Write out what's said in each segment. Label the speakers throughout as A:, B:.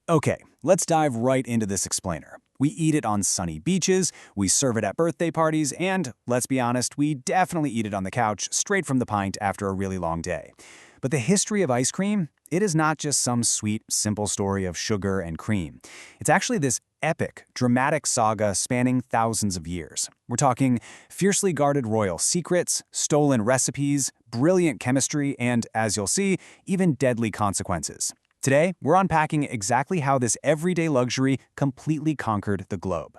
A: Okay, let's dive right into this explainer. We eat it on sunny beaches, we serve it at birthday parties, and, let's be honest, we definitely eat it on the couch straight from the pint after a really long day. But the history of ice cream, it is not just some sweet, simple story of sugar and cream. It's actually this epic, dramatic saga spanning thousands of years. We're talking fiercely guarded royal secrets, stolen recipes, brilliant chemistry, and, as you'll see, even deadly consequences. Today, we're unpacking exactly how this everyday luxury completely conquered the globe.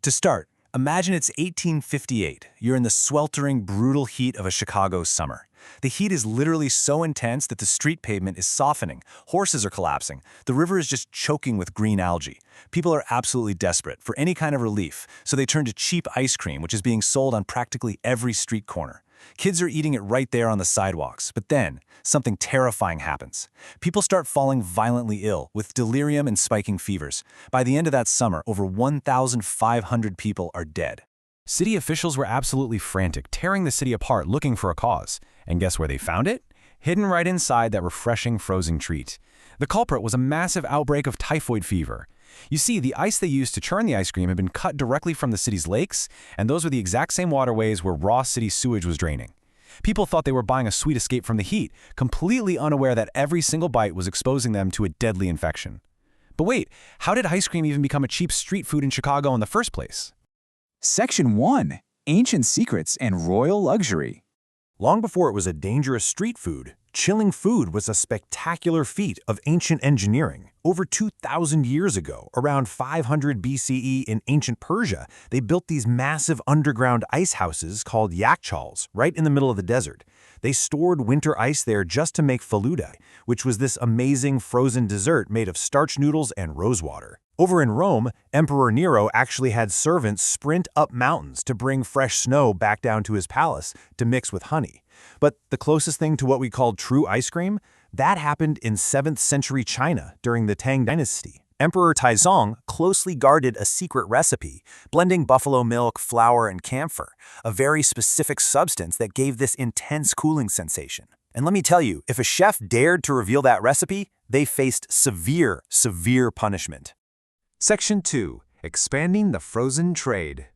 A: To start, imagine it's 1858. You're in the sweltering, brutal heat of a Chicago summer. The heat is literally so intense that the street pavement is softening, horses are collapsing, the river is just choking with green algae. People are absolutely desperate for any kind of relief, so they turn to cheap ice cream, which is being sold on practically every street corner. Kids are eating it right there on the sidewalks, but then something terrifying happens. People start falling violently ill, with delirium and spiking fevers. By the end of that summer, over 1,500 people are dead. City officials were absolutely frantic, tearing the city apart looking for a cause. And guess where they found it? Hidden right inside that refreshing frozen treat. The culprit was a massive outbreak of typhoid fever. You see, the ice they used to churn the ice cream had been cut directly from the city's lakes, and those were the exact same waterways where raw city sewage was draining. People thought they were buying a sweet escape from the heat, completely unaware that every single bite was exposing them to a deadly infection. But wait, how did ice cream even become a cheap street food in Chicago in the first place?
B: Section 1. Ancient Secrets and Royal Luxury.
C: Long before it was a dangerous street food, chilling food was a spectacular feat of ancient engineering. Over 2,000 years ago, around 500 BCE in ancient Persia, they built these massive underground ice houses called yakchals right in the middle of the desert. They stored winter ice there just to make faloodeh, which was this amazing frozen dessert made of starch noodles and rosewater. Over in Rome, Emperor Nero actually had servants sprint up mountains to bring fresh snow back down to his palace to mix with honey. But the closest thing to what we call true ice cream, that happened in 7th century China during the Tang Dynasty. Emperor Taizong closely guarded a secret recipe, blending buffalo milk, flour, and camphor, a very specific substance that gave this intense cooling sensation. And let me tell you, if a chef dared to reveal that recipe, they faced severe, severe punishment.
D: Section 2. Expanding the Frozen Trade.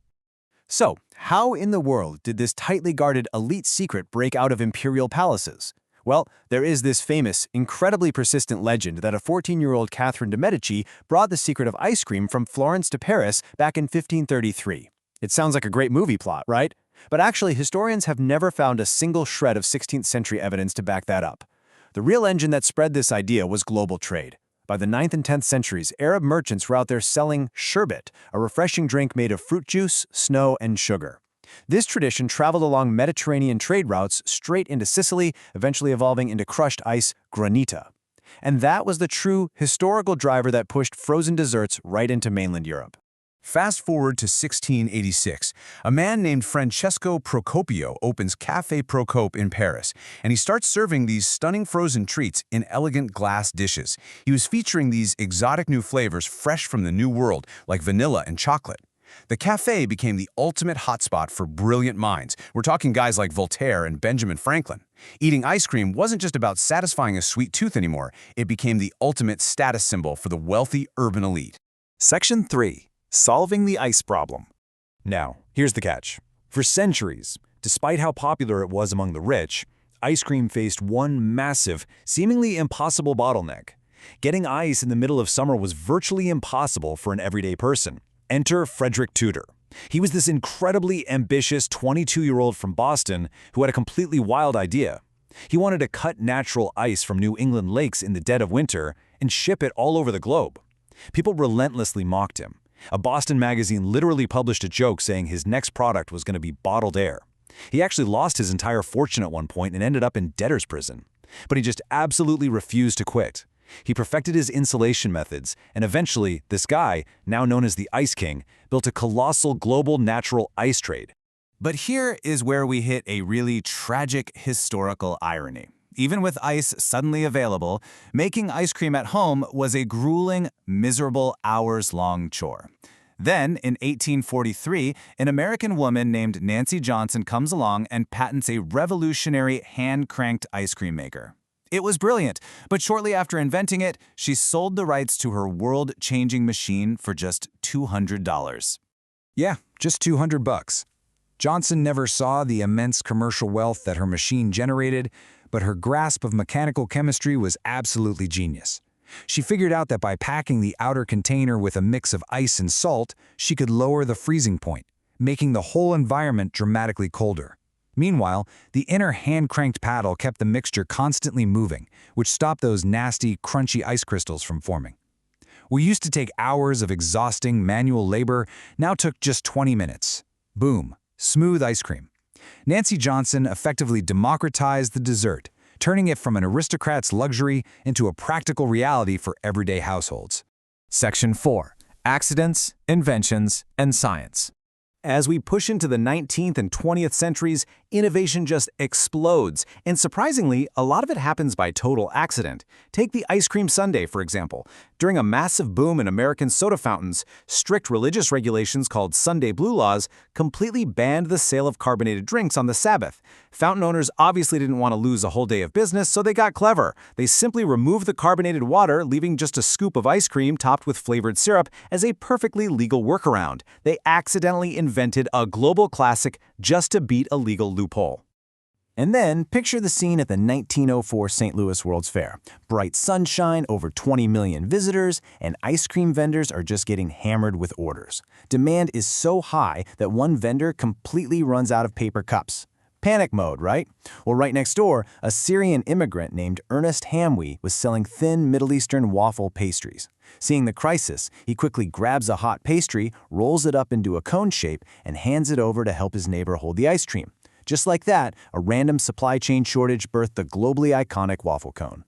A: So, how in the world did this tightly guarded elite secret break out of imperial palaces? Well, there is this famous, incredibly persistent legend that a 14-year-old Catherine de' Medici brought the secret of ice cream from Florence to Paris back in 1533. It sounds like a great movie plot, right? But actually, historians have never found a single shred of 16th century evidence to back that up. The real engine that spread this idea was global trade. By the 9th and 10th centuries, Arab merchants were out there selling sherbet, a refreshing drink made of fruit juice, snow, and sugar. This tradition traveled along Mediterranean trade routes straight into Sicily, eventually evolving into crushed ice, granita. And that was the true historical driver that pushed frozen desserts right into mainland Europe.
D: Fast forward to 1686. A man named Francesco Procopio opens Café Procope in Paris, and he starts serving these stunning frozen treats in elegant glass dishes. He was featuring these exotic new flavors fresh from the New World, like vanilla and chocolate. The café became the ultimate hotspot for brilliant minds. We're talking guys like Voltaire and Benjamin Franklin. Eating ice cream wasn't just about satisfying a sweet tooth anymore. It became the ultimate status symbol for the wealthy urban elite.
B: Section 3. Solving the ice problem. Now, here's the catch. For centuries, despite how popular it was among the rich, ice cream faced one massive, seemingly impossible bottleneck. Getting ice in the middle of summer was virtually impossible for an everyday person. Enter Frederick Tudor. He was this incredibly ambitious 22-year-old from Boston who had a completely wild idea. He wanted to cut natural ice from New England lakes in the dead of winter and ship it all over the globe. People relentlessly mocked him. A Boston magazine literally published a joke saying his next product was going to be bottled air. He actually lost his entire fortune at one point and ended up in debtor's prison. But he just absolutely refused to quit. He perfected his insulation methods, and eventually, this guy, now known as the Ice King, built a colossal global natural ice trade.
A: But here is where we hit a really tragic historical irony. Even with ice suddenly available, making ice cream at home was a grueling, miserable, hours-long chore. Then, in 1843, an American woman named Nancy Johnson comes along and patents a revolutionary hand-cranked ice cream maker. It was brilliant, but shortly after inventing it, she sold the rights to her world-changing machine for just $200.
B: Yeah, just $200. Johnson never saw the immense commercial wealth that her machine generated, but her grasp of mechanical chemistry was absolutely genius. She figured out that by packing the outer container with a mix of ice and salt, she could lower the freezing point, making the whole environment dramatically colder. Meanwhile, the inner hand-cranked paddle kept the mixture constantly moving, which stopped those nasty, crunchy ice crystals from forming. What used to take hours of exhausting manual labor now took just 20 minutes. Boom, smooth ice cream. Nancy Johnson effectively democratized the dessert, turning it from an aristocrat's luxury into a practical reality for everyday households.
A: Section 4. Accidents, Inventions, and Science. As we push into the 19th and 20th centuries, innovation just explodes, and surprisingly, a lot of it happens by total accident. Take the ice cream sundae, for example. During a massive boom in American soda fountains, strict religious regulations called Sunday Blue Laws completely banned the sale of carbonated drinks on the Sabbath. Fountain owners obviously didn't want to lose a whole day of business, so they got clever. They simply removed the carbonated water, leaving just a scoop of ice cream topped with flavored syrup as a perfectly legal workaround. They accidentally invented a global classic just to beat a legal loophole. And then, picture the scene at the 1904 St. Louis World's Fair. Bright sunshine, over 20 million visitors, and ice cream vendors are just getting hammered with orders. Demand is so high that one vendor completely runs out of paper cups. Panic mode, right? Well, right next door, a Syrian immigrant named Ernest Hamwi was selling thin Middle Eastern waffle pastries. Seeing the crisis, he quickly grabs a hot pastry, rolls it up into a cone shape, and hands it over to help his neighbor hold the ice cream. Just like that, a random supply chain shortage birthed the globally iconic waffle cone.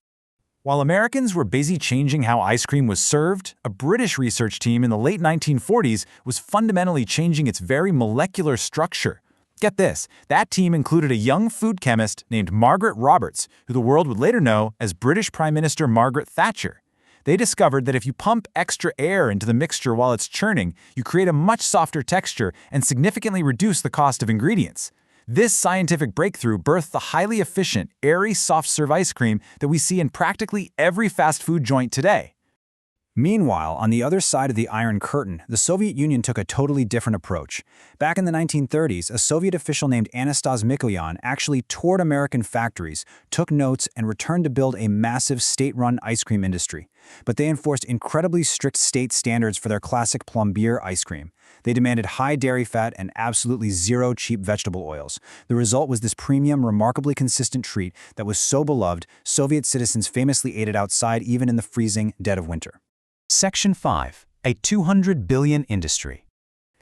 A: While Americans were busy changing how ice cream was served, a British research team in the late 1940s was fundamentally changing its very molecular structure. Get this, that team included a young food chemist named Margaret Roberts, who the world would later know as British Prime Minister Margaret Thatcher. They discovered that if you pump extra air into the mixture while it's churning, you create a much softer texture and significantly reduce the cost of ingredients. This scientific breakthrough birthed the highly efficient, airy soft-serve ice cream that we see in practically every fast food joint today. Meanwhile, on the other side of the Iron Curtain, the Soviet Union took a totally different approach. Back in the 1930s, a Soviet official named Anastas Mikoyan actually toured American factories, took notes, and returned to build a massive state-run ice cream industry. But they enforced incredibly strict state standards for their classic plombier ice cream. They demanded high dairy fat and absolutely zero cheap vegetable oils. The result was this premium, remarkably consistent treat that was so beloved, Soviet citizens famously ate it outside even in the freezing dead of winter. Section 5. A 200 billion industry.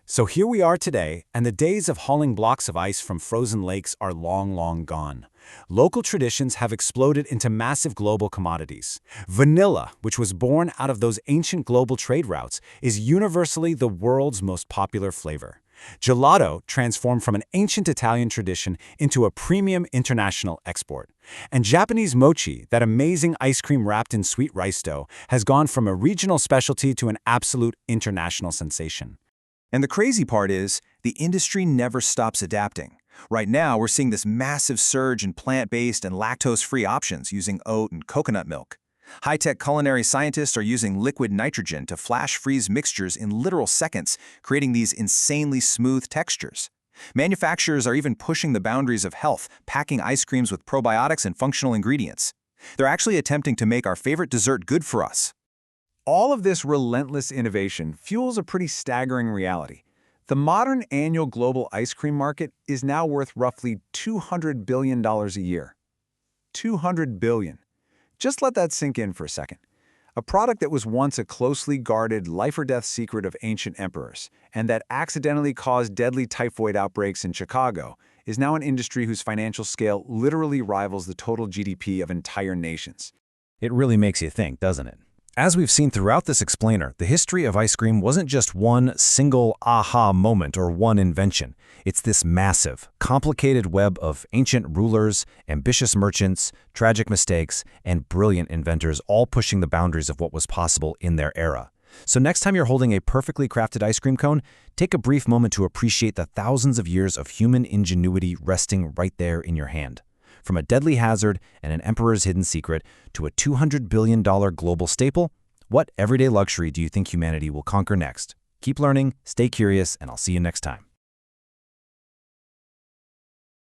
A: So here we are today, and the days of hauling blocks of ice from frozen lakes are long, long gone. Local traditions have exploded into massive global commodities. Vanilla, which was born out of those ancient global trade routes, is universally the world's most popular flavor. Gelato transformed from an ancient Italian tradition into a premium international export. And Japanese mochi, that amazing ice cream wrapped in sweet rice dough, has gone from a regional specialty to an absolute international sensation. And the crazy part is, the industry never stops adapting. Right now, we're seeing this massive surge in plant-based and lactose-free options using oat and coconut milk. High-tech culinary scientists are using liquid nitrogen to flash-freeze mixtures in literal seconds, creating these insanely smooth textures. Manufacturers are even pushing the boundaries of health, packing ice creams with probiotics and functional ingredients. They're actually attempting to make our favorite dessert good for us. All of this relentless innovation fuels a pretty staggering reality. The modern annual global ice cream market is now worth roughly $200 billion a year. $200 billion. Just let that sink in for a second. A product that was once a closely guarded life-or-death secret of ancient emperors, and that accidentally caused deadly typhoid outbreaks in Chicago, is now an industry whose financial scale literally rivals the total GDP of entire nations.
B: It really makes you think, doesn't it? As we've seen throughout this explainer, the history of ice cream wasn't just one single aha moment or one invention. It's this massive, complicated web of ancient rulers, ambitious merchants, tragic mistakes, and brilliant inventors all pushing the boundaries of what was possible in their era. So next time you're holding a perfectly crafted ice cream cone, take a brief moment to appreciate the thousands of years of human ingenuity resting right there in your hand. From a deadly hazard and an emperor's hidden secret to a $200 billion global staple, what everyday luxury do you think humanity will conquer next? Keep learning, stay curious, and I'll see you next time.